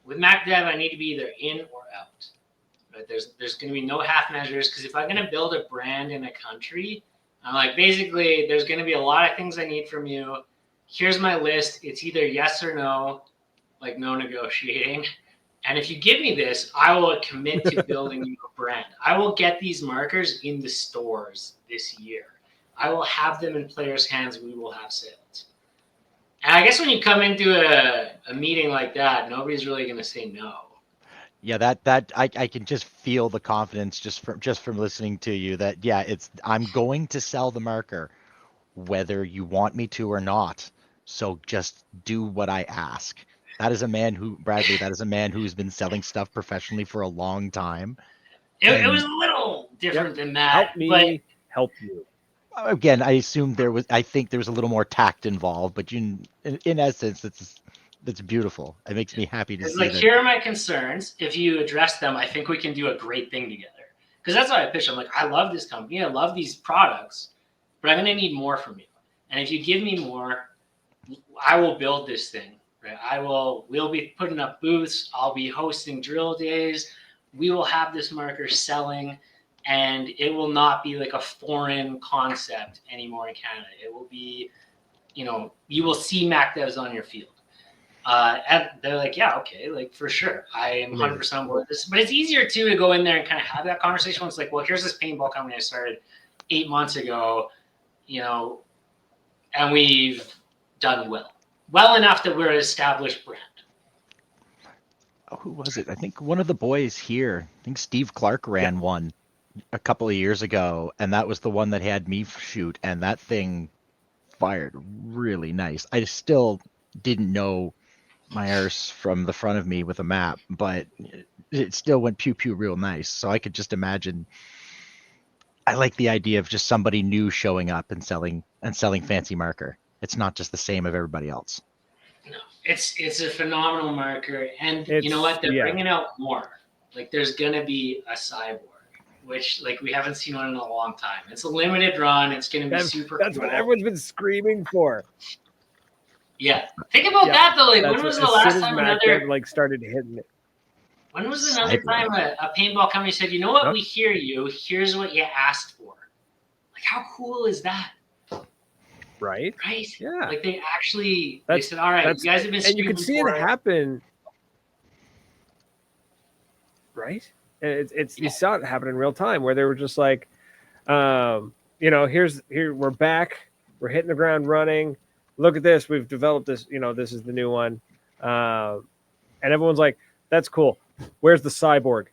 with MacDev? I need to be either in or out. Right? There's going to be no half measures, because if I'm going to build a brand in a country, I'm like, basically, there's going to be a lot of things I need from you. Here's my list. It's either yes or no, like no negotiating. And if you give me this, I will commit to building you a brand. I will get these markers in the stores this year. I will have them in players' hands. We will have sales. And I guess when you come into a meeting like that, nobody's really going to say no. Yeah, that I can just feel the confidence just from listening to you that I'm going to sell the marker whether you want me to or not. So just do what I ask. That is a man who's been selling stuff professionally for a long time. It was a little different than that. Help you. Again, I think there was a little more tact involved, but in essence, that's beautiful. It makes me happy to see that. Here are my concerns. If you address them, I think we can do a great thing together. Because that's why I pitch. I'm like, I love this company. I love these products, but I'm going to need more from you. And if you give me more, I will build this thing. Right? We'll be putting up booths. I'll be hosting drill days. We will have this marker selling. and it will not be like a foreign concept anymore in Canada. It will be, you will see MacDevs on your field. And they're like, yeah, okay, like for sure. I am 100% on board with this. But it's easier too to go in there and kind of have that conversation when it's like, well, here's this paintball company I started 8 months ago, and we've done well enough that we're an established brand. Oh, who was it? I think one of the boys here, I think Steve Clark ran one a couple of years ago, and that was the one that had me shoot, and that thing fired really nice. I still didn't know my arse from the front of me with a map, but it still went pew pew real nice. So I could just imagine. I like the idea of just somebody new showing up and selling fancy marker. It's not just the same of everybody else. No, it's a phenomenal marker, and you know what? They're bringing out more. Like there's gonna be a cyborg, which like we haven't seen one in a long time. It's a limited run. It's gonna be super. That's cool. what everyone's been screaming for. Yeah, think about that though. Like when was the last time MacDev started hitting it? When was another time a paintball company said, you know what, we hear you. Here's what you asked for. Like how cool is that? Right? Yeah. Like they said, all right, you guys have been and you could see it happen. Right? You saw it happen in real time where they were just like, here we're back, we're hitting the ground running. Look at this, we've developed this, this is the new one. And everyone's like, that's cool. Where's the cyborg?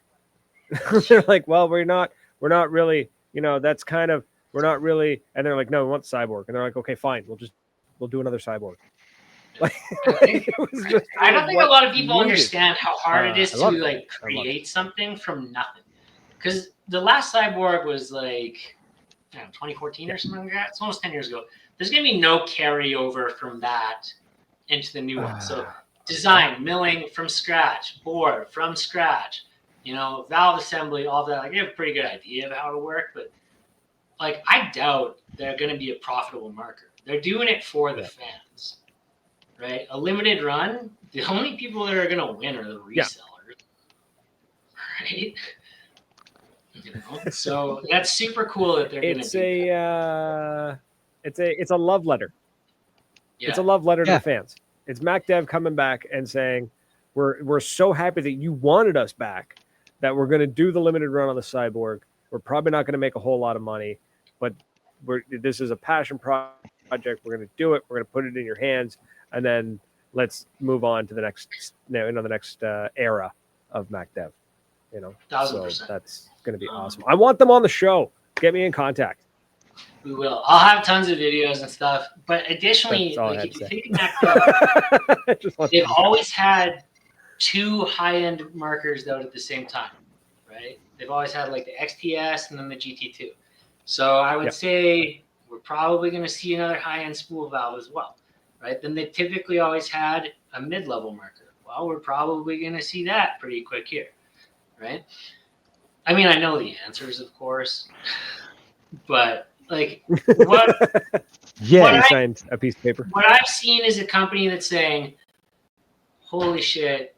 They're like, well, we're not really, that's kind of, we're not really, and they're like, no, we want the cyborg. And they're like, okay, fine, we'll do another cyborg. Like, I don't think a lot of people understand how hard it is to create something from nothing. Because the last cyborg was like 2014 or something like that. It's almost 10 years ago. There's going to be no carryover from that into the new one. So design, milling from scratch, board from scratch, valve assembly, all that. Like, you have a pretty good idea of how it'll work, but like, I doubt they're going to be a profitable marker. They're doing it for the fans, right? A limited run, the only people that are going to win are the resellers, right? So that's super cool that they're going to do that. It's a love letter. Yeah. It's a love letter to the fans. It's MacDev coming back and saying, we're so happy that you wanted us back that we're going to do the limited run on the cyborg. We're probably not going to make a whole lot of money, but this is a passion project. We're going to do it. We're going to put it in your hands, and then let's move on to the next, the next era of MacDev. 1,000%. So that's going to be awesome. I want them on the show. Get me in contact. We will. I'll have tons of videos and stuff. But additionally, if you think MacDev, they've always had two high-end markers out at the same time, right? They've always had like the XTS and then the GT2. So I would say we're probably going to see another high-end spool valve as well, right? Then they typically always had a mid-level marker. Well, we're probably going to see that pretty quick here, right? I mean, I know the answers, of course, but like what? I signed a piece of paper. What I've seen is a company that's saying, "Holy shit,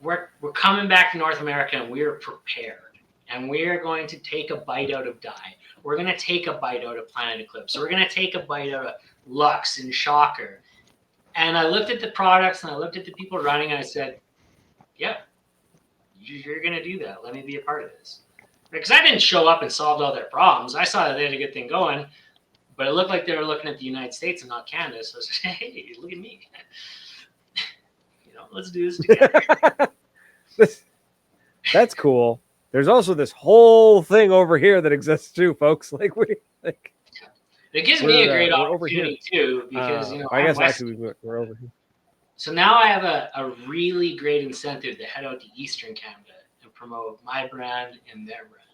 we're coming back to North America and we're prepared, and we're going to take a bite out of Dye. We're going to take a bite out of Planet Eclipse. We're going to take a bite out of Lux and Shocker." And I looked at the products and I looked at the people running and I said, "Yeah, you're going to do that. Let me be a part of this." Because I didn't show up and solved all their problems. I saw that they had a good thing going, but it looked like they were looking at the United States and not Canada. So I said, "Hey, look at me. Let's do this together." That's cool. There's also this whole thing over here that exists too, folks. It gives me a great opportunity too, because I guess actually we're over here. So now I have a really great incentive to head out to Eastern Canada and promote my brand and their brand.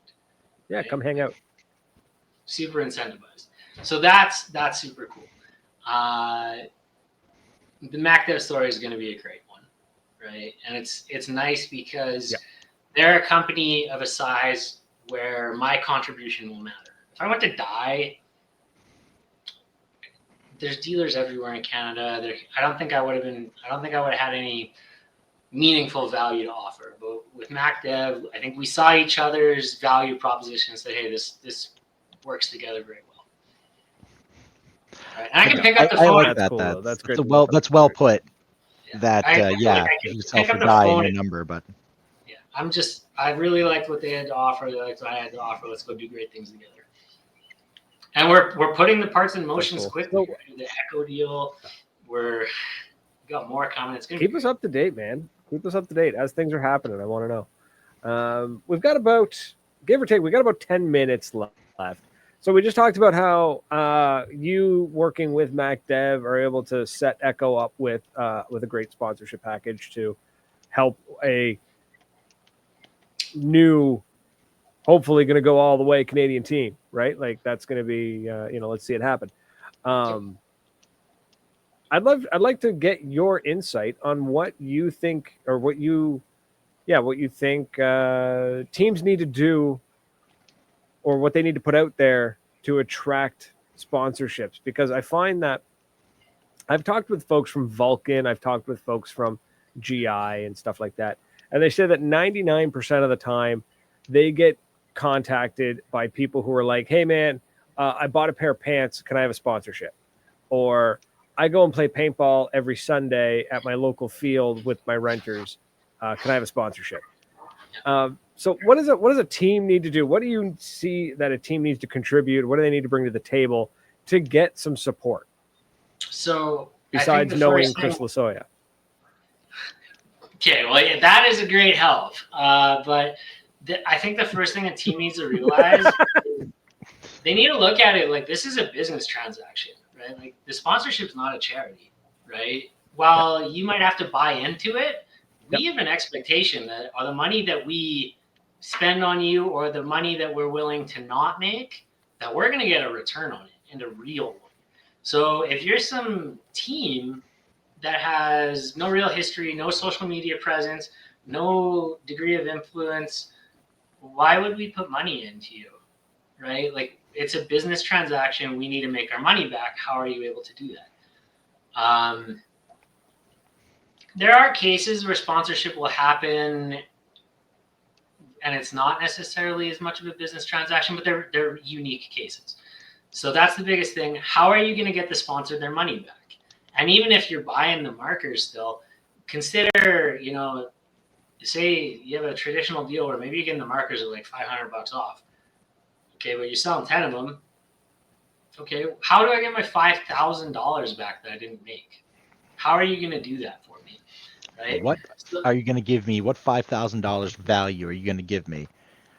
Yeah, right? Come hang out. Super incentivized. So that's super cool. The MacDev story is going to be a great one, right? And it's nice because they're a company of a size where my contribution will matter. If I went to Dye, there's dealers everywhere in Canada. I don't think I would have had any meaningful value to offer. But with MacDev, I think we saw each other's value proposition and said, hey, this works together very well. Right. And I can pick up the phone. I like That's that. cool, that's great. That's well put. Yeah. That I you yourself a guy and a number, but yeah, I really liked what they had to offer. They liked what I had to offer. Let's go do great things together. And we're putting the parts in motions quickly. Right? The Echo deal, we got more coming. It's gonna keep us up to date, man. Keep us up to date as things are happening. I want to know. We've got about, give or take, 10 minutes left. So we just talked about how you working with MacDev are able to set Echo up with a great sponsorship package to help a new, hopefully going to go all the way Canadian team, right? Like that's going to be, let's see it happen. I'd like to get your insight on what you think, or what you think teams need to do, or what they need to put out there to attract sponsorships. Because I find that I've talked with folks from Vulcan, I've talked with folks from GI and stuff like that, and they say that 99% of the time they get contacted by people who are like, hey man, I bought a pair of pants, can I have a sponsorship? Or I go and play paintball every Sunday at my local field with my renters, can I have a sponsorship? So what does a team need to do? What do you see that a team needs to contribute? What do they need to bring to the table to get some support? So besides knowing Chris Lasoya. Okay, well, yeah, that is a great help. But I think the first thing a team needs to realize is they need to look at it like this is a business transaction, right? Like the sponsorship is not a charity, right? While you might have to buy into it, we have an expectation that the money that we spend on you, or the money that we're willing to not make, that we're going to get a return on it, and a real one. So if you're some team that has no real history, no social media presence, no degree of influence, why would we put money into you, right? Like it's a business transaction. We need to make our money back. How are you able to do that? There are cases where sponsorship will happen and it's not necessarily as much of a business transaction, but they're unique cases. So that's the biggest thing. How are you going to get the sponsor their money back? And even if you're buying the markers still, consider, say you have a traditional deal where maybe you're getting the markers at like $500 off. Okay, but you're selling 10 of them. Okay, how do I get my $5,000 back that I didn't make? How are you going to do that for me? Right? What are you going to give me? What $5,000 value are you going to give me?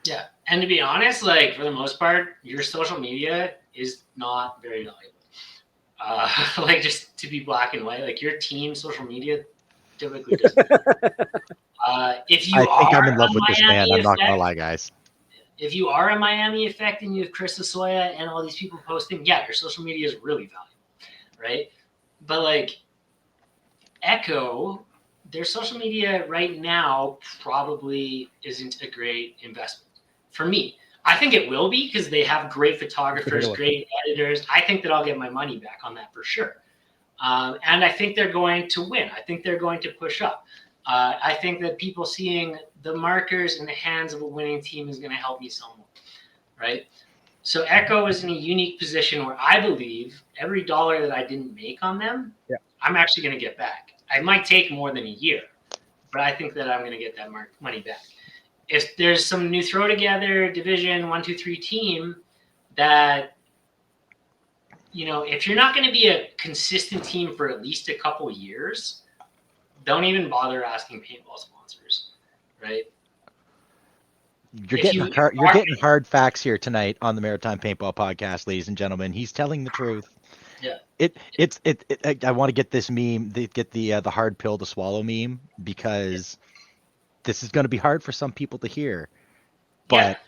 Yeah. And to be honest, like for the most part, your social media is not very valuable. Like just to be black and white, like your team social media typically doesn't. I think I'm in love with this man. I'm not going to lie, guys. If you are a Miami effect and you have Chris Lasoya and all these people posting, yeah, your social media is really valuable, right? But like Echo, their social media right now probably isn't a great investment for me. I think it will be because they have great photographers, great editors. I think that I'll get my money back on that for sure. And I think they're going to win. I think they're going to push up. I think that people seeing the markers in the hands of a winning team is going to help me sell more, right? So Echo is in a unique position where I believe every dollar that I didn't make on them, I'm actually going to get back. I might take more than a year, but I think that I'm going to get that money back. If there's some new throw together division 1, 2, 3 team that, if you're not going to be a consistent team for at least a couple years, don't even bother asking paintball sponsors, right? You're getting hard facts here tonight on the Maritime Paintball Podcast, ladies and gentlemen. He's telling the truth. Yeah. I want to get this meme, get the hard pill to swallow meme, because this is going to be hard for some people to hear. But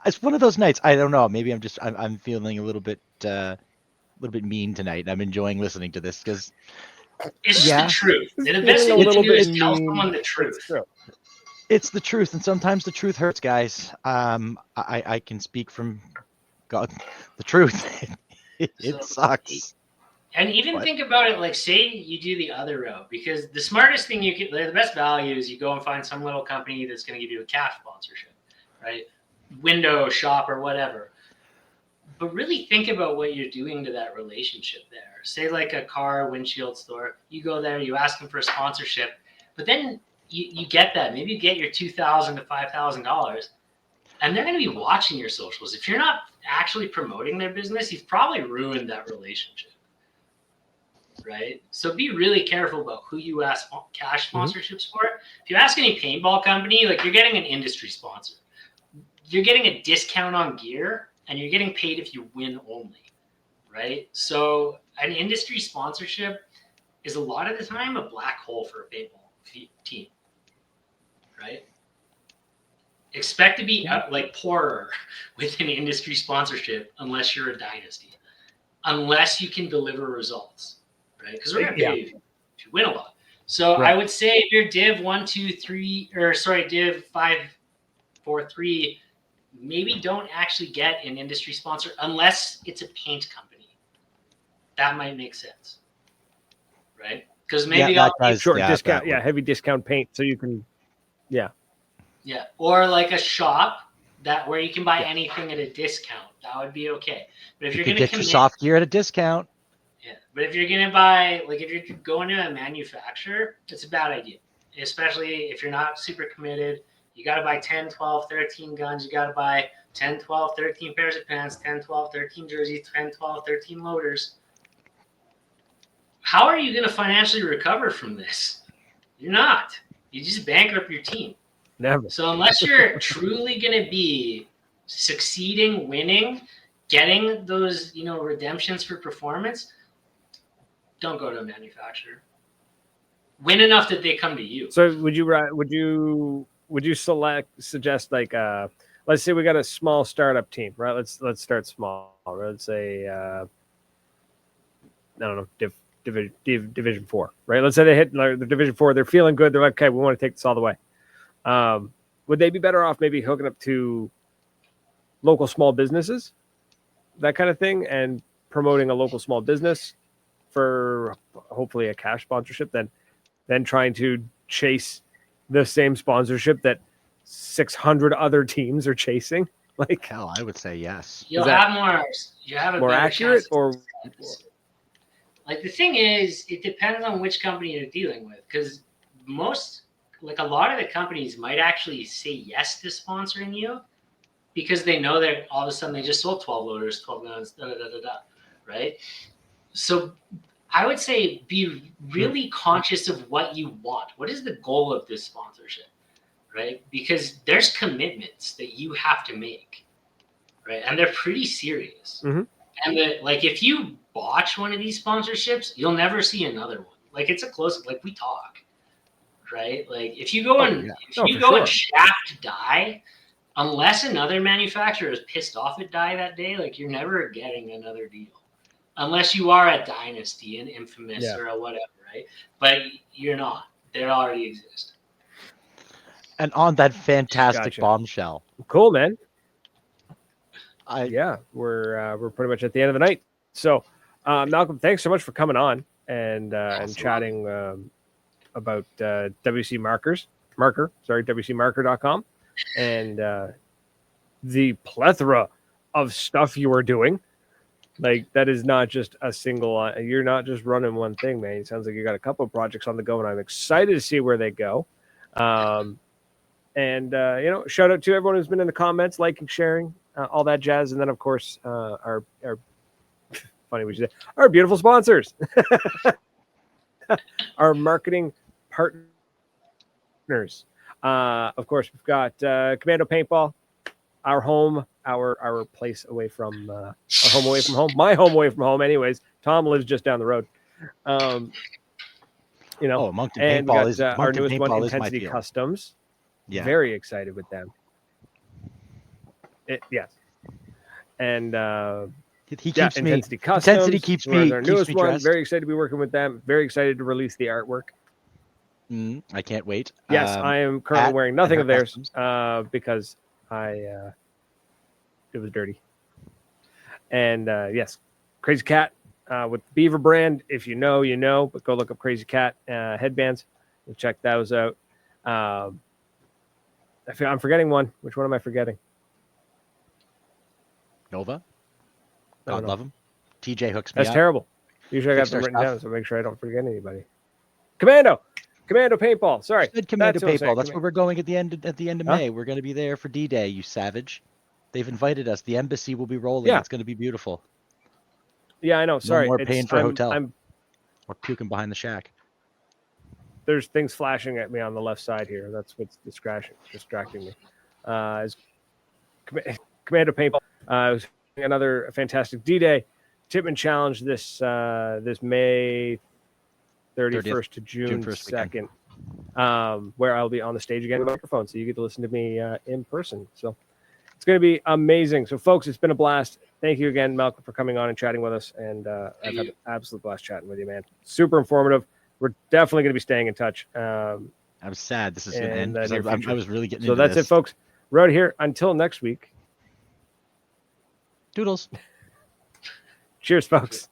it's one of those nights. I don't know. Maybe I'm feeling a little bit mean tonight. I'm enjoying listening to this because it's just the truth. And the best thing to do is tell someone the truth. It's the truth, and sometimes the truth hurts, guys. I can speak from God. The truth, it sucks. And even What? think about it, like say you do the other route, because the smartest thing you can, the best value is you go and find some little company that's going to give you a cash sponsorship, right? Window shop or whatever. But really think about what you're doing to that relationship there. Say like a car windshield store, you go there, you ask them for a sponsorship, but then you get that. Maybe you get your $2,000 to $5,000, and they're going to be watching your socials. If you're not actually promoting their business, you've probably ruined that relationship. Right? So be really careful about who you ask cash sponsorships for. If you ask any paintball company, like you're getting an industry sponsor. You're getting a discount on gear and you're getting paid if you win only. Right? So an industry sponsorship is a lot of the time a black hole for a paintball team. Right? Expect to be like poorer with an industry sponsorship unless you're a dynasty. Unless you can deliver results. Right, because we're gonna pay you if you win a lot. So I would say if you're Div 1, 2, 3, or sorry, Div 5, 4, 3, maybe don't actually get an industry sponsor unless it's a paint company. That might make sense, right? Because maybe discount, heavy discount paint, so you can, or like a shop where you can buy anything at a discount. That would be okay. But if you're gonna get your soft gear at a discount. Yeah, but if you're going to buy, like if you're going to a manufacturer, it's a bad idea, especially if you're not super committed. You got to buy 10, 12, 13 guns. You got to buy 10, 12, 13 pairs of pants, 10, 12, 13 jerseys, 10, 12, 13 loaders. How are you going to financially recover from this? You're not. You just bankrupt your team. Never. So unless you're truly going to be succeeding, winning, getting those, redemptions for performance, don't go to a manufacturer. Win enough that they come to you. So would you suggest like let's say we got a small startup team, right? Let's start small. Let's say I don't know, Division 4, right? Let's say they hit the Division 4, they're feeling good, they're like, okay, we want to take this all the way. Would they be better off maybe hooking up to local small businesses, that kind of thing, and promoting a local small business for hopefully a cash sponsorship than trying to chase the same sponsorship that 600 other teams are chasing? Like, hell, I would say yes. You have a more accurate, or like the thing is, it depends on which company you're dealing with, because a lot of the companies might actually say yes to sponsoring you because they know that all of a sudden they just sold 12 loaders, 12 guns, right? So I would say be really conscious of what you want. What is the goal of this sponsorship, right? Because there's commitments that you have to make, right? And they're pretty serious. Mm-hmm. And if you botch one of these sponsorships, you'll never see another one. Like it's a close, like we talk, right? Like if you go and shaft dye, unless another manufacturer is pissed off at dye that day, like you're never getting another deal. Unless you are a dynasty, an infamous or a whatever, right? But you're not. They already exist. And on that fantastic bombshell. Cool, man. We're pretty much at the end of the night. So, Malcolm, thanks so much for coming on and chatting about WCmarker.com and the plethora of stuff you are doing. Like, that is not just a single, you're not just running one thing, man. It sounds like you got a couple of projects on the go, and I'm excited to see where they go. Shout out to everyone who's been in the comments, liking, sharing, all that jazz. And then, of course, our funny we should say, our beautiful sponsors, our marketing partners. Of course, we've got Commando Paintball, our home, our place away from our home away from home, my home away from home. Anyways, Tom lives just down the road. Moncton and Paintball we is got our newest one, Intensity Customs. Yeah, very excited with them. Yes, and he keeps me. Intensity Customs. Intensity keeps me. Our newest one. Dressed. Very excited to be working with them. Very excited to release the artwork. I can't wait. Yes, I am currently wearing nothing of theirs because it was dirty. And yes, Crazy Cat, with Beaver brand. If you know, you know. But go look up Crazy Cat headbands and check those out. I'm forgetting one. Which one am I forgetting? Nova. I don't God know. love him. TJ hooks me That's up. terrible. Usually I got Fixed them our written stuff. down, so make sure I don't forget anybody. Commando Paintball. Sorry, Good Commando that's what I'm saying. Paintball. That's where we're going at the end of Huh? May. We're going to be there for D-Day, you savage. They've invited us. The embassy will be rolling. Yeah. It's going to be beautiful. Yeah, I know. Sorry, more paying for a hotel. I'm Or puking behind the shack. there's things flashing at me on the left side here. That's what's distracting me. Is Commando Paintball. It was another fantastic D-Day Tipman Challenge this May 31st to June 2nd, where I'll be on the stage again with a microphone, so you get to listen to me in person. So it's going to be amazing. So, folks, it's been a blast. Thank you again, Malcolm, for coming on and chatting with us. And I've had an absolute blast chatting with you, man. Super informative. We're definitely going to be staying in touch. I'm sad this is going to end because I was really getting so into that's this. it, folks. We're out here until next week. Doodles. Cheers, folks.